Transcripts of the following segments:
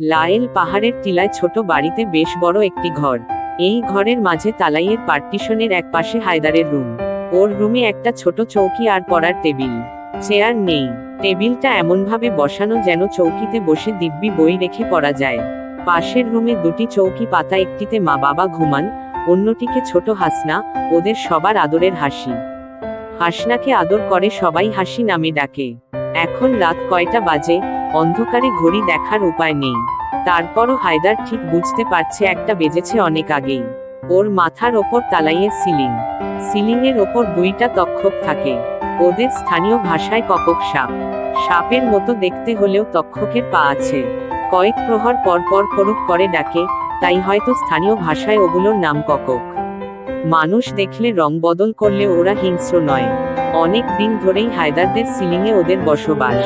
Lyle পাহাড়ের টিলায় ছোট বাড়িতে বেশ বড় একটি ঘর। এই ঘরের মাঝে তালাইয়ের পার্টিশনের এক পাশে হায়দারের রুম। ওর রুমে একটা ছোট চৌকি আর পড়ার টেবিল, চেয়ার নেই। টেবিলটা এমনভাবে বসানো যেন চৌকিতে বসে দিব্যি বই রেখে পড়া যায়। পাশের রুমে দুটি চৌকি পাতা, একটিতে মা বাবা ঘুমান, অন্যটিকে ছোট হাসনা, ওদের সবার আদরের হাসি। হাসনাকে আদর করে সবাই হাসি নামে ডাকে। এখন রাত কয়টা বাজে অন্ধকারে ঘড়ি দেখার উপায় নেই। তারপরও হায়দার ঠিক বুঝতে পারছে একটা বেজেছে অনেক আগেই। ওর মাথার ওপর তালাইয়ের সিলিংয়ের ওপর দুইটা তক্ষক থাকে। ওদের স্থানীয় ভাষায় ককক সাপ। সাপের মতো দেখতে হলেও তক্ষকের পা আছে। কয়েক প্রহর পর পর করুক করে ডাকে, তাই হয়তো স্থানীয় ভাষায় ওগুলোর নাম ককক। মানুষ দেখলে রং বদল করলে ওরা হিংস্র নয়। অনেক দিন ধরেই হায়দারদের সিলিংয়ে ওদের বসবাস।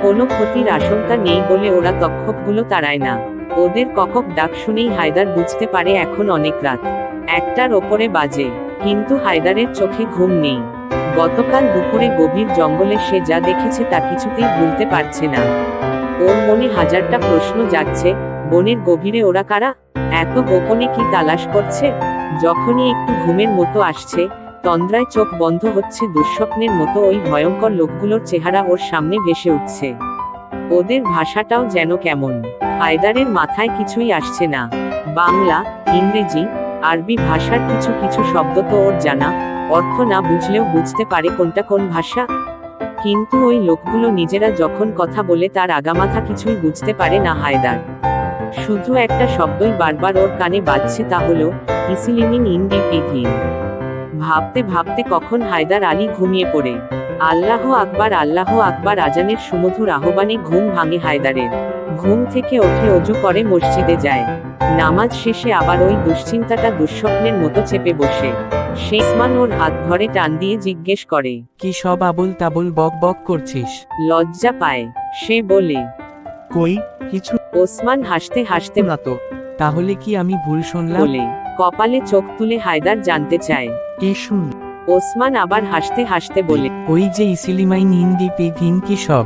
কোনো ক্ষতির আশঙ্কা নেই বলে ওরা তক্ষকগুলো তাড়ায় না। ওদের ককক ডাক শুনেই হায়দার বুঝতে পারে এখন অনেক রাত, 1টার ওপরে বাজে। কিন্তু হায়দারের চোখে ঘুম নেই। গতকাল দুপুরে গভীর জঙ্গলে সে যা দেখেছে তা কিছুতেই ভুলতে পারছে না। ওর মনে হাজারটা প্রশ্ন জাগছে। বনের গভীরে ওরা কারা? এত গোপনে কি তালাশ করছে? যখনই একটু ঘুমের মতো আসছে, তন্দ্রায় চোখ বন্ধ হচ্ছে, দুঃস্বপ্নের মতো ওই ভয়ঙ্কর লোকগুলোর চেহারা ওর সামনে ভেসে উঠছে। ওদের ভাষাটাও যেন কেমন। হায়দারের মাথায় কিছুই আসছে না। বাংলা, ইংরেজি, আরবি ভাষার কিছু কিছু শব্দ তো ওর জানা, অর্থ না বুঝলেও বুঝতে পারে কোনটা কোন ভাষা। কিন্তু ওই লোকগুলো নিজেরা যখন কথা বলে তার আগামাথা কিছুই বুঝতে পারে না হায়দার। শুধু একটা শব্দই বারবার ওর কানে বাজছে, তা হলো ইসলিমিং ইন দি পিথিন। ভাবতে ভাবতে কখন হায়দার আলী ঘুমিয়ে পড়ে। আল্লাহ আকবার আজানের সুমধুর আহ্বানে ঘুম ভাঙে হায়দারের। ঘুম থেকে ওঠে, অজু করে মসজিদে যায়। নামাজ শেষে আবার ওই দুশ্চিন্তাটা দুঃস্বপ্নের মতো চেপে বসে। ওসমান ওর হাত ধরে টান দিয়ে জিজ্ঞেস করে, কি সব আবুল তাবুল বক বক করছিস? লজ্জা পায় সে বলে। কই কিছু। ওসমান হাসতে হাসতে না তো। তাহলে কি আমি ভুল শুনলাম? বলে কপালে চোখ তুলে হায়দার জানতে চায়, কি শুন? ওসমান আবার হাসতে হাসতে বলে, ওই যে ইসলিমাইন হিন্দি পিথিন কি সব।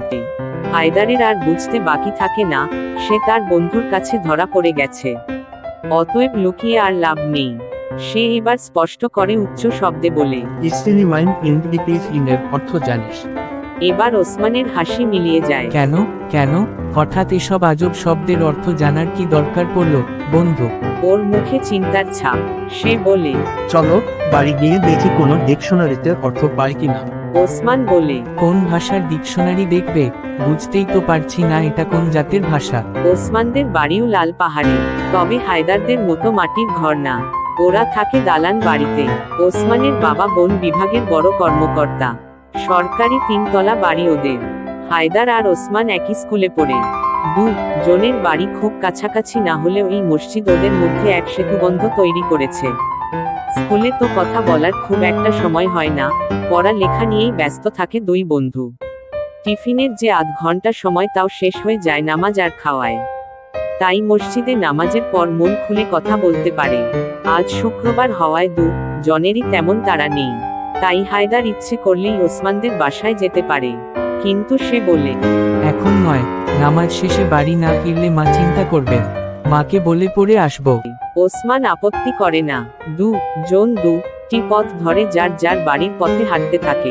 হায়দারের আর বুঝতে বাকি থাকে না, সে তার বন্ধুর কাছে ধরা পড়ে গেছে। অতএব লুকিয়ে আর লাভ নেই। সে এবার স্পষ্ট করে উচ্চ শব্দে বলে, ইসলিমাইন হিন্দি পিথিনের অর্থ জানিস? এবার ওসমানের হাসি মিলিয়ে যায়। কেন কেন হঠাৎ এসব আজব শব্দের অর্থ জানার কি দরকার পড়লো বন্ধু? ওর মুখে চিন্তার ছাপ। সে বলে, চলো বাড়ি গিয়ে দেখি কোনো ডিকশনারিতে অর্থ পাই কিনা। ওসমান বলে, কোন ভাষার ডিকশনারি দেখবে? বুঝতেই তো পারছি না এটা কোন জাতের ভাষা। ওসমানদের বাড়িও লাল পাহাড়ে, তবে হায়দারদের মতো মাটির ঘর না। ওরা থাকে দালান বাড়িতে। ওসমানের বাবা বন বিভাগের বড় কর্মকর্তা। সরকারি 3তলা বাড়ি ওদের। হায়দার আর ওসমান একই স্কুলে পড়ে। জনের বাড়ি খুব কাছাকাছি না হলেও এই মসজিদ ওদের মধ্যে এক সেতুবন্ধ তৈরি করেছে। স্কুলে তো কথা বলার খুব একটা সময় হয় না, পড়ালেখা নিয়েই ব্যস্ত থাকে দুই বন্ধু। টিফিনের যে আধ ঘন্টা সময় তাও শেষ হয়ে যায় নামাজ আর খাওয়ায়। তাই মসজিদে নামাজের পর মন খুলে কথা বলতে পারে। আজ শুক্রবার হওয়ায় জনেরই তেমন তাড়া নেই। তাই হায়দার ইচ্ছে করলেই ওসমানদের বাসায় যেতে পারে। কিন্তু সে বলে, এখন নয়, নামাজ শেষে বাড়ি না ফিরলে মা চিন্তা করবেন। মাকে বলে পড়ে আসবো। ওসমান আপত্তি করে না। দুজন দুটি পথ ধরে যার যার বাড়ির পথে হাঁটতে থাকে।